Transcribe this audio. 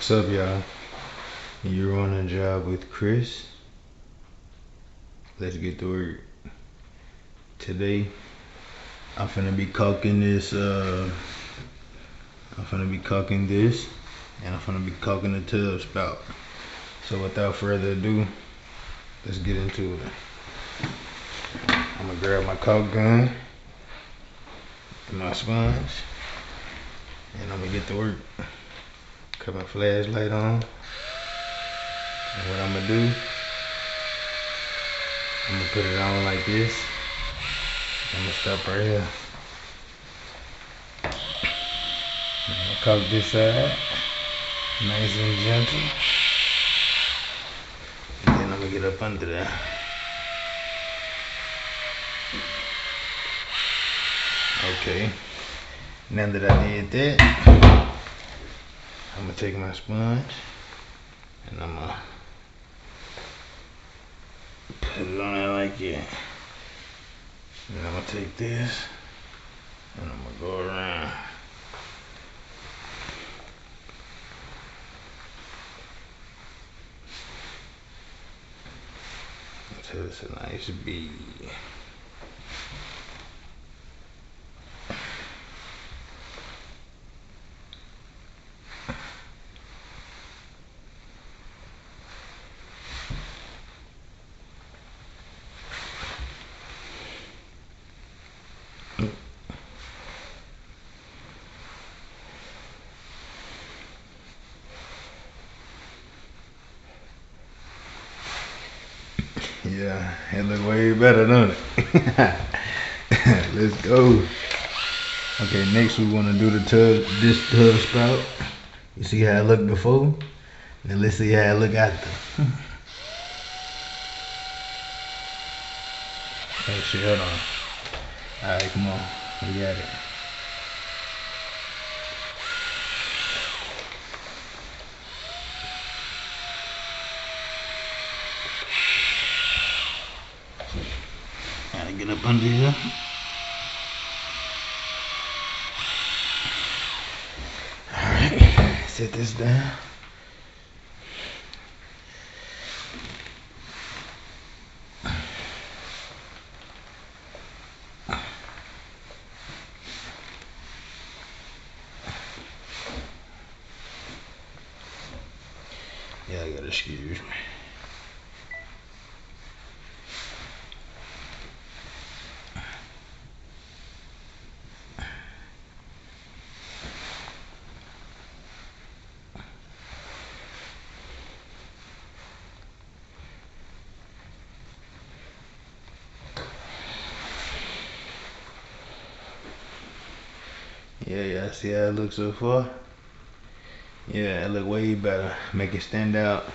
What's up, y'all? You're on a job with Chris. Let's get to work. Today, I'm finna be caulking this. And I'm finna be caulking the tub spout. So without further ado, let's get into it. I'm gonna grab my caulk gun and my sponge, and I'm gonna get to work. Cut my flashlight on. And what I'm gonna do, I'm gonna put it on like this. I'm gonna stop right here. I'm gonna caulk this side, nice and gentle. And then I'm gonna get up under there. Okay, now that I did that, I'm gonna take my sponge and I'm gonna put it on there like that. And I'm gonna take this and I'm gonna go around. Until it's a nice bead. Yeah, it look way better, don't it? Let's go. Okay, next we want to do this tub spout. You see how it looked before? Now let's see how it look after. Oh shit, hold on. Alright, come on. We got it. Gotta get up under here. Alright, set this down. Yeah, I gotta excuse me. Yeah, y'all see how it looks so far? Yeah, it look way better. Make it stand out.